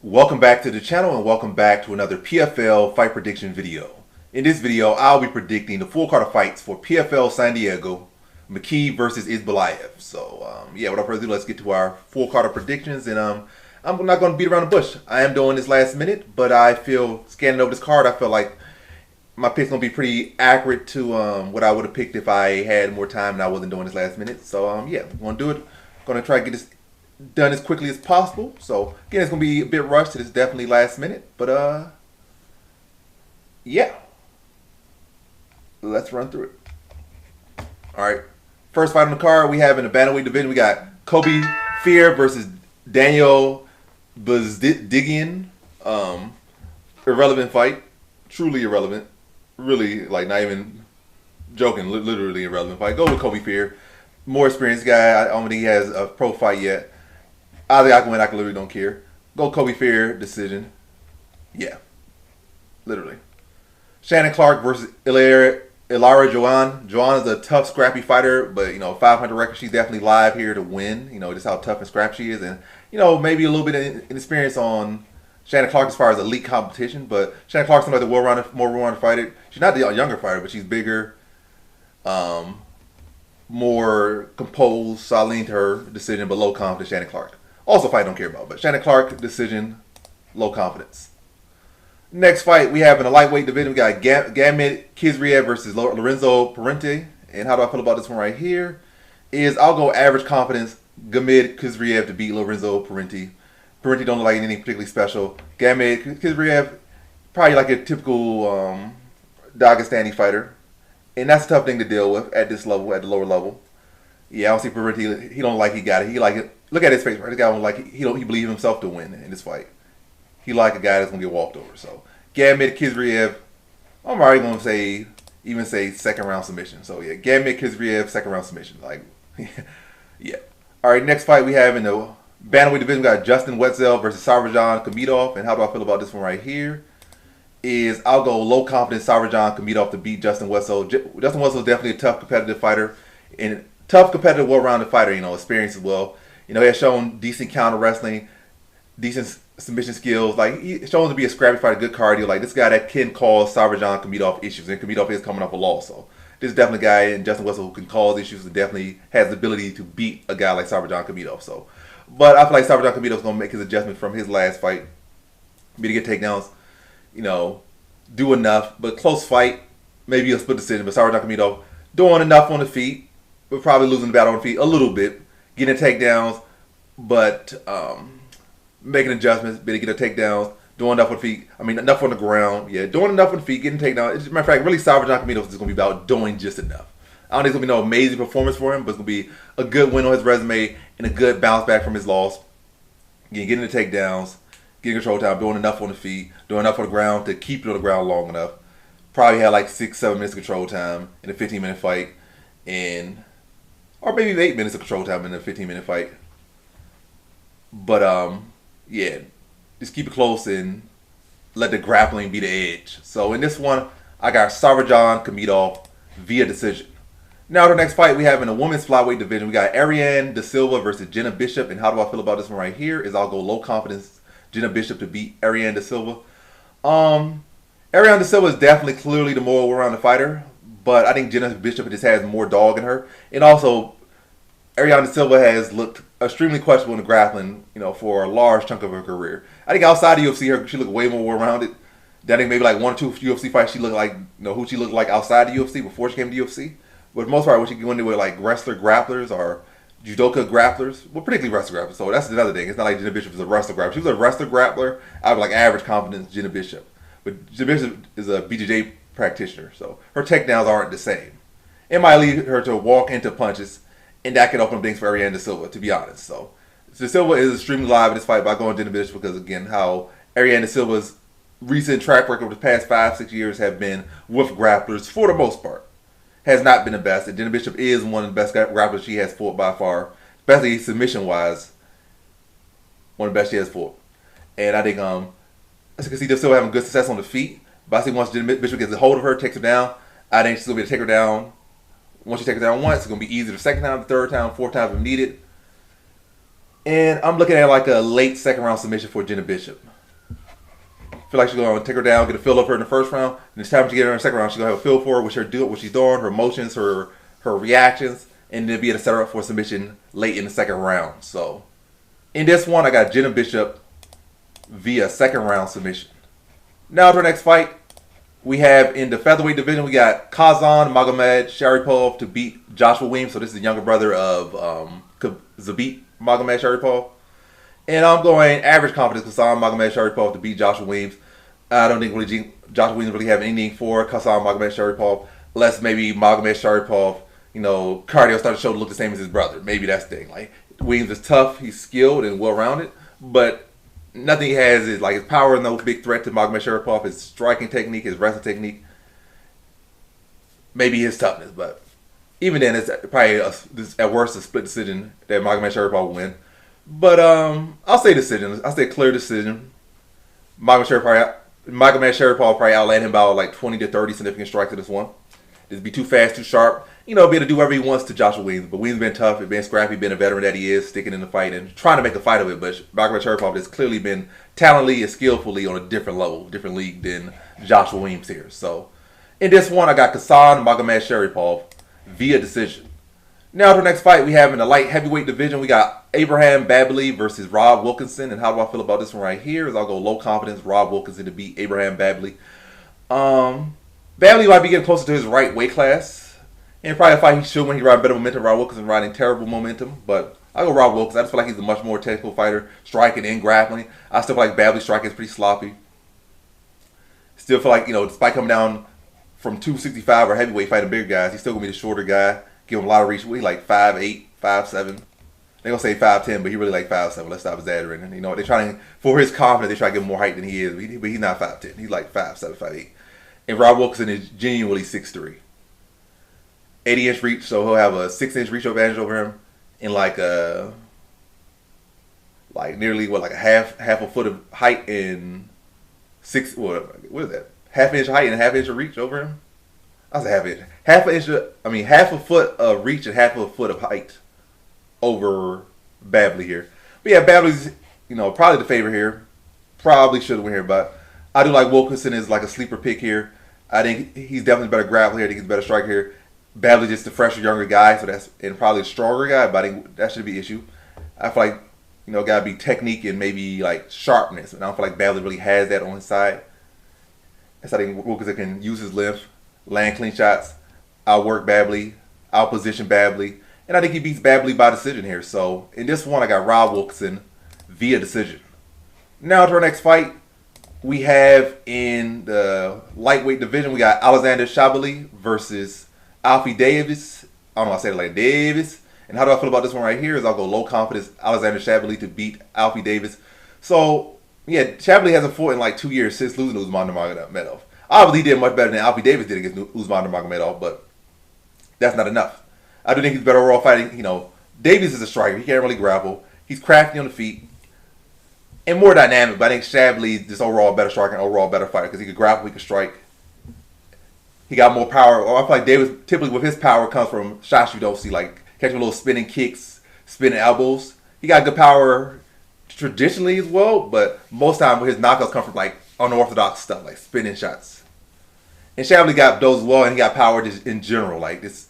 Welcome back to the channel and welcome back to another PFL fight prediction video. In this video, I'll be predicting the full card of fights for PFL San Diego, McKee versus Isbulaev. So yeah, without further ado, let's get to our full card of predictions. And I'm not going to beat around the bush. I am doing this last minute, but I feel, scanning over this card, I feel like my pick's going to be pretty accurate to what I would have picked if I had more time and I wasn't doing this last minute. So yeah, I'm going to do it. Going to try to get this done as quickly as possible. So again, it's gonna be a bit rushed. It's definitely last minute, but yeah, let's run through it. All right, first fight on the card we have in the bantamweight division. We got Kobe Fear versus Daniel Bazdigian. Irrelevant fight, truly irrelevant. Really, like, not even joking. Literally irrelevant fight. Go with Kobe Fear. More experienced guy. I don't think he has a pro fight yet. I think I can win. I literally don't care. Go Kobe Fear decision. Yeah, literally. Shannon Clark versus Ilara Joan. Joan is a tough, scrappy fighter, but 500 record. She's definitely live here to win. Just how tough and scrappy she is, and maybe a little bit of inexperience on Shannon Clark as far as elite competition. But Shannon Clark's like the more well-rounded fighter. She's not the younger fighter, but she's bigger, more composed. So I lean to her decision, but low confidence Shannon Clark. Also fight I don't care about, but Shannon Clark decision, low confidence. Next fight we have in the lightweight division. We got Gamit Kizriev versus Lorenzo Parente. And how do I feel about this one right here? I'll go average confidence Gamit Kizriev to beat Lorenzo Parente. Parente don't look like anything particularly special. Gamit Kizriev, probably like a typical Dagestani fighter. And that's a tough thing to deal with at this level, at the lower level. Yeah, I don't see Parente. He don't like he got it. He like it. Look at his face, right? This guy don't like he believe himself to win in this fight. He like a guy that's gonna get walked over. So Gamit Kizriev, I'm already gonna say second round submission. So yeah, Gamit Kizriev second round submission. Like yeah. All right, next fight we have in the bantamweight division, we got Justin Wetzel versus Sarvajan Kamidov. And how do I feel about this one right here? I'll go low confidence Sarvajan Kamidov to beat Justin Wetzel. Justin Wetzel is definitely a tough competitive fighter and tough competitive well-rounded fighter. Experience as well. He has shown decent counter wrestling, decent submission skills. Like, he's shown to be a scrappy fighter, good cardio. Like, this guy that can cause Sarvajan Kamidov issues, and Kamidov is coming off a loss. So this is definitely a guy in Justin Wetzel who can cause issues and definitely has the ability to beat a guy like Sarvajan Kamidov. So, but I feel like Sarvajan Kamidov is gonna make his adjustment from his last fight, be to get takedowns, do enough, but close fight, maybe a split decision. But Sarvajan Kamidov doing enough on the feet, but probably losing the battle on the feet a little bit. Getting takedowns, but making adjustments, better get a takedowns, doing enough on the feet. I mean, enough on the ground. Yeah, doing enough on the feet, getting takedowns. As a matter of fact, really, Sarvajan Kamidov is going to be about doing just enough. I don't think it's going to be no amazing performance for him, but it's going to be a good win on his resume and a good bounce back from his loss. Again, getting the takedowns, getting control time, doing enough on the feet, doing enough on the ground to keep it on the ground long enough. Probably had like 6-7 minutes of control time in a 15-minute fight, or maybe 8 minutes of control time in a 15-minute fight. But yeah, just keep it close and let the grappling be the edge. So in this one, I got Sarvajan Kamidov via decision. Now the next fight we have in the women's flyweight division, we got Ariane De Silva versus Jenna Bishop. And how do I feel about this one right here? I'll go low confidence Jenna Bishop to beat Ariane De Silva. Ariane De Silva is definitely clearly the more well-rounded fighter, but I think Jenna Bishop just has more dog in her. And also, Ariane De Silva has looked extremely questionable in the grappling, for a large chunk of her career. I think outside the UFC, she looked way more well-rounded. I think maybe like 1 or 2 UFC fights, she looked like, who she looked like outside the UFC before she came to the UFC. But for the most part, when she went in with like wrestler grapplers or judoka grapplers, well, particularly wrestler grapplers. So that's another thing. It's not like Jenna Bishop is a wrestler grappler. She was a wrestler grappler. I have like average confidence Jenna Bishop. But Jenna Bishop is a BJJ practitioner, so her takedowns aren't the same. It might lead her to walk into punches, and that could open up things for Ariane De Silva, to be honest. So De Silva is extremely live in this fight by going Jenna Bishop because, again, how Ariane De Silva's recent track record over the past 5-6 years have been with grapplers, for the most part, has not been the best. And Jenna Bishop is one of the best grapplers she has fought by far, especially submission-wise, one of the best she has fought. And I think, as you can see, De Silva having good success on the feet, but I think once Jenna Bishop gets a hold of her, takes her down, I think she's going to be able to take her down. Once you take her down once, it's going to be easier the second time, the third time, fourth time if needed. And I'm looking at like a late second round submission for Jenna Bishop. feel like she's going to take her down, get a feel of her in the first round. And it's time to get her in the second round. She's going to have a feel for her, what she's doing, her emotions, her reactions, and then be able to set her up for submission late in the second round. So in this one, I got Jenna Bishop via second round submission. Now to our next fight. We have in the featherweight division, we got Kazan Magomed Sharipov to beat Joshua Weems. So this is the younger brother of Zabit Magomed Sharipov. And I'm going average confidence Kazan Magomed Sharipov to beat Joshua Weems. I don't think really Joshua Weems really have anything for Kazan Magomed Sharipov, unless maybe Magomed Sharipov, cardio started to show to look the same as his brother. Maybe that's the thing. Like, Weems is tough, he's skilled and well-rounded, but nothing he has is like his power is no big threat to Magomed Sharipov. His striking technique, his wrestling technique, maybe his toughness. But even then, it's probably at worst a split decision that Magomed Sharipov will win. But I'll say decision. I'll say clear decision. Magomed Sharipov probably outland him by like 20 to 30 significant strikes in this one. Just be too fast, too sharp. Be able to do whatever he wants to Joshua Weems. But Weems been tough, been scrappy, been a veteran that he is, sticking in the fight and trying to make a fight of it. But Magomed Sharipov has clearly been talently and skillfully on a different level, different league than Joshua Weems here. So in this one, I got Kazan Magomed Sharipov via decision. Now to the next fight we have in the light heavyweight division, we got Abraham Babley versus Rob Wilkinson. And how do I feel about this one right here? Is I'll go low confidence Rob Wilkinson to beat Abraham Babley. Babley might be getting closer to his right weight class. And probably a fight he should when he ride better momentum. Rob Wilkinson riding terrible momentum. But I'll go Rob Wilkinson. I just feel like he's a much more technical fighter, striking and grappling. I still feel like Babley's striking is pretty sloppy. Still feel like, despite coming down from 265 or heavyweight fighting bigger guys, he's still going to be the shorter guy. Give him a lot of reach. He's like 5'8", 5'7". They're going to say 5'10", but he really like 5'7". Let's stop exaggerating. They're trying, for his confidence, they try to give him more height than he is. But he's not 5'10". He's like 5'7", 5'8". And Rob Wilkinson is genuinely 6'3". 80-inch reach, so he'll have a 6-inch reach advantage over him, and nearly a half a foot of height and what is that? Half-inch height and a half-inch of reach over him. I was half a foot of reach and half a foot of height over Babley here. But yeah, Babley's probably the favorite here. Probably should win here, but I do like Wilkinson as like a sleeper pick here. I think he's definitely better grappler here. I think he's a better striker here. Babley just the fresher, younger guy, and probably a stronger guy, but I think that should be an issue. I feel like, gotta be technique and maybe like sharpness, and I don't feel like Babley really has that on his side. And so I think Wilkinson can use his length, land clean shots, outwork Babley, outposition Babley, and I think he beats Babley by decision here. So in this one, I got Rob Wilkinson via decision. Now to our next fight. We have in the lightweight division, we got Alexander Shabali versus Alfie Davis. I don't know, I said it like Davis. And how do I feel about this one right here? Is I'll go low confidence Alexander Shabali to beat Alfie Davis. So, yeah, Shabali hasn't fought in like 2 years since losing to Usman Nurmagomedov. Obviously, he did much better than Alfie Davis did against Usman Nurmagomedov, but that's not enough. I do think he's better overall fighting. Davis is a striker. He can't really grapple. He's crafty on the feet. And more dynamic, but I think Shabali is just overall better striker and overall better fighter because he could grapple, he could strike. He got more power. I feel like Davis, typically with his power, comes from shots you don't see, like catching little spinning kicks, spinning elbows. He got good power traditionally as well, but most time his knockouts come from like unorthodox stuff, like spinning shots. And Shabali got those as well, and he got power just in general. Like this,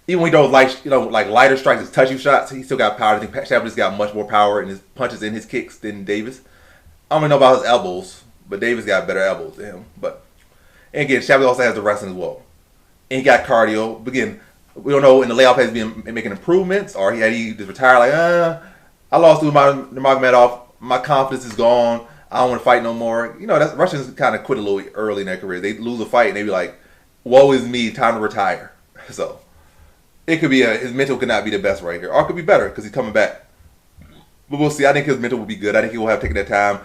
even when he does like lighter strikes, his touchy shots, he still got power. I think Shabali's got much more power in his punches and his kicks than Davis. I don't really know about his elbows, but Davis got better elbows than him. And again, Shabali also has the wrestling as well. And he got cardio. But again, we don't know in the layoff has been making improvements, or he just retired like, I lost to Nurmagomedov. My confidence is gone. I don't want to fight no more. Russians kind of quit a little early in their career. They lose a fight and they be like, woe is me, time to retire. So it could be his mental could not be the best right here, or it could be better because he's coming back. But we'll see. I think his mental will be good. I think he will have taken that time,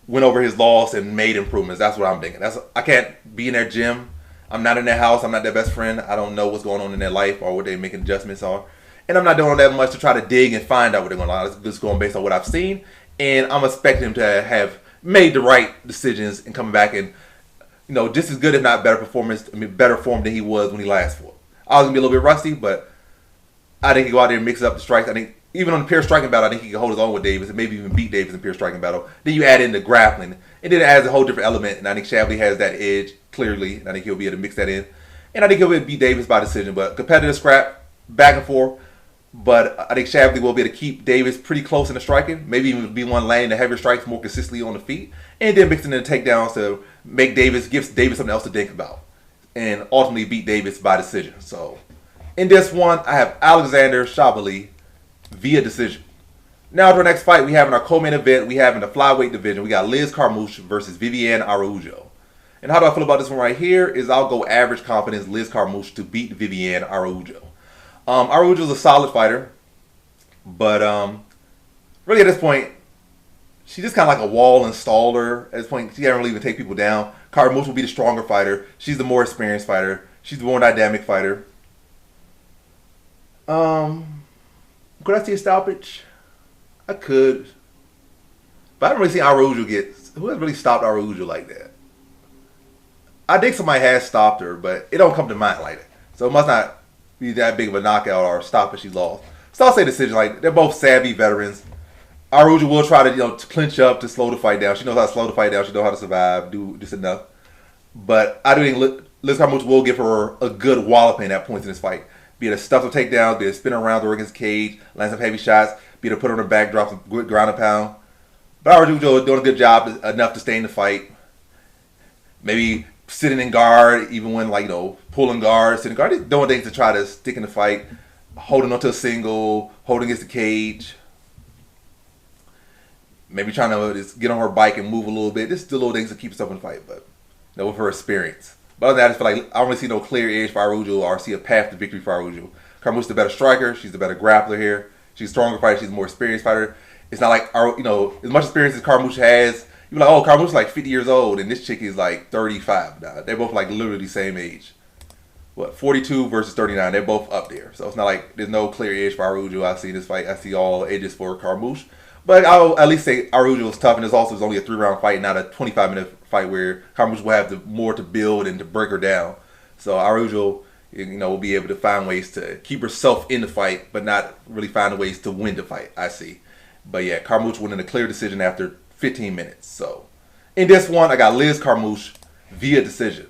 went over his loss and made improvements. That's what I'm thinking. I can't be in their gym. I'm not in their house. I'm not their best friend. I don't know what's going on in their life or what they're making adjustments on. And I'm not doing that much to try to dig and find out what they're going on. I'm just going based on what I've seen. And I'm expecting him to have made the right decisions and coming back and, just as good if not better better form than he was when he last fought. I was going to be a little bit rusty, but I think he go out there and mix up the strikes. I think even on the pure striking battle, I think he can hold his own with Davis and maybe even beat Davis in pure striking battle. Then you add in the grappling, and then it adds a whole different element. And I think Shavely has that edge clearly, and I think he'll be able to mix that in. And I think he'll beat Davis by decision, but competitive scrap, back and forth. But I think Shavely will be able to keep Davis pretty close in the striking, maybe even be one landing the heavier strikes more consistently on the feet, and then mixing in the takedowns to make Davis, gives Davis something else to think about, and ultimately beat Davis by decision. So in this one, I have Alexander Shavely via decision. Now to our next fight, we have in our co-main event, we have in the flyweight division, we got Liz Carmouche versus Viviane Araújo. And how do I feel about this one right here is I'll go average confidence Liz Carmouche to beat Viviane Araújo. Araújo is a solid fighter, but really at this point, she's just kind of like a wall installer. At this point, she can't really even take people down. Carmouche will be the stronger fighter. She's the more experienced fighter. She's the more dynamic fighter. Could I see a stoppage? I could. But I haven't really seen Araújo get... Who has really stopped Araújo like that? I think somebody has stopped her, but it don't come to mind like that. So it must not be that big of a knockout or a stop if she lost. So I'll say decision. Like, they're both savvy veterans. Araújo will try to, to clinch up to slow the fight down. She knows how to slow the fight down. She knows how to survive, do just enough. But I do think Liz Carmouche will give her a good walloping at points in this fight. Be it a stuff of takedowns, be it a spin around the against cage, land some heavy shots, be it a put her on her back, drop some good ground and pound. But Araújo is doing a good job enough to stay in the fight. Maybe sitting in guard, even when pulling guard, sitting guard, just doing things to try to stick in the fight, holding onto a single, holding against the cage. Maybe trying to just get on her bike and move a little bit. Just do little things to keep herself in the fight, but with her experience. But other than that, I just feel like I don't really see no clear edge for Araújo or see a path to victory for Araújo. Carmouche is the better striker. She's the better grappler here. She's a stronger fighter. She's a more experienced fighter. It's not like, as much experience as Carmouche has, you're like, oh, Carmouche is like 50 years old, and this chick is like 35 now. They're both like literally the same age. 42 versus 39. They're both up there. So it's not like there's no clear edge for Araújo. I see this fight. I see all edges for Carmouche. But I'll at least say Araújo is tough, and it's also only a 3-round fight, not a 25-minute fight where Carmouche will have more to build and to break her down. So Araújo, will be able to find ways to keep herself in the fight, but not really find ways to win the fight, I see. But yeah, Carmouche winning a clear decision after 15 minutes. So in this one, I got Liz Carmouche via decision.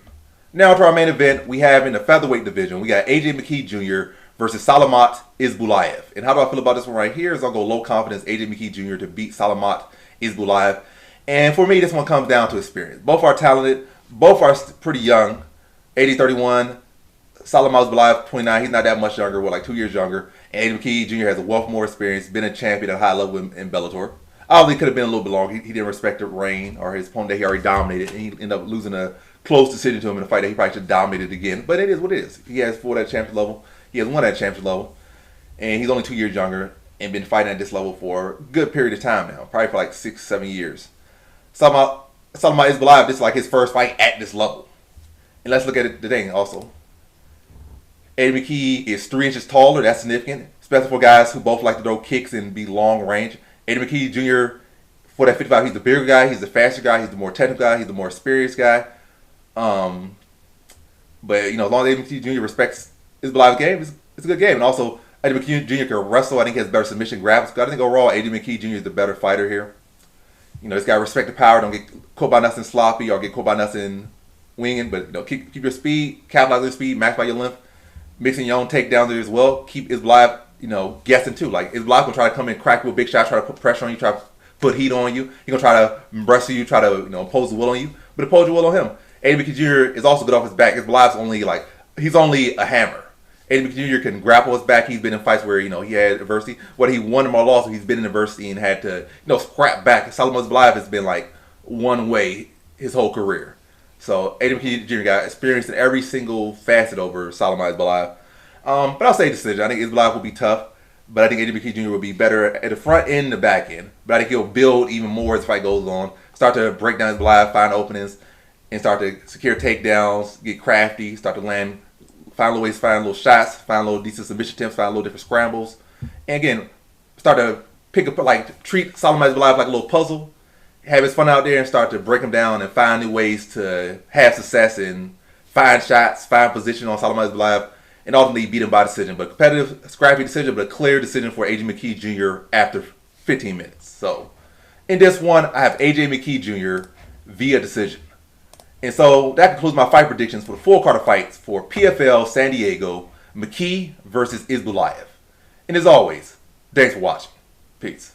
Now to our main event, we have in the featherweight division, we got AJ McKee Jr. versus Salamat Isbulaev. And how do I feel about this one right here is I'll go low confidence AJ McKee Jr. to beat Salamat Isbulaev. And for me, this one comes down to experience. Both are talented. Both are pretty young. AJ 31, Salamat Isbulaev 29. He's not that much younger, like 2 years younger. And AJ McKee Jr. has a wealth more experience, been a champion at a high level in Bellator. Obviously, could have been a little bit longer. He didn't respect the reign or his opponent that he already dominated. And he ended up losing a close decision to him in a fight that he probably should have dominated again. But it is what it is. He has fought at championship level. He has won at championship level. And he's only 2 years younger and been fighting at this level for a good period of time now. Probably for like 6-7 years. Salamat Isbulaev, this is like his first fight at this level. And let's look at the thing also. Eddie McKee is 3 inches taller. That's significant. Especially for guys who both like to throw kicks and be long range. Eddie McKee Jr., for that 55, he's the bigger guy. He's the faster guy. He's the more technical guy. He's the more experienced guy. But, as long as Eddie McKee Jr. respects Isbulaev's game, it's a good game. And also, Eddie McKee Jr. can wrestle. I think he has better submission grabs. I think overall, Eddie McKee Jr. is the better fighter here. This guy respect the power. Don't get caught by nothing sloppy or get caught by nothing winging. But, keep your speed, capitalize on your speed, match by your length. Mixing your own takedowns there as well. Keep Isbulaev, guessing too. Like, Isbulaev will try to come in, crack you with a big shot, try to put pressure on you, try to put heat on you. He's going to try to wrestle you, try to, impose the will on you. But impose your will on him. Eddie McKee Jr. is also good off his back. Isbulaev's he's only a hammer. Eddie McKee Jr. can grapple his back. He's been in fights where, he had adversity. Whether he won them or lost, he's been in adversity and had to, scrap back. Salamat Isbulaev has been like one way his whole career. So Eddie McKee Jr. got experience in every single facet over Salamat Isbulaev. But I'll say decision. I think Isbulaev will be tough, but I think Eddie McKee Jr. will be better at the front end and the back end. But I think he'll build even more as the fight goes on. Start to break down Isbulaev, find openings, and start to secure takedowns, get crafty, start to find little ways, find little shots, find little decent submission attempts, find little different scrambles. And again, start to treat Salamat Isbulaev like a little puzzle, have his fun out there and start to break him down and find new ways to have success and find shots, find position on Salamat Isbulaev, and ultimately beat him by decision. But competitive, scrappy decision, but a clear decision for AJ McKee Jr. after 15 minutes. So in this one, I have AJ McKee Jr. via decision. And so that concludes my fight predictions for the full card of fights for PFL San Diego, McKee versus Isbulaev. And as always, thanks for watching. Peace.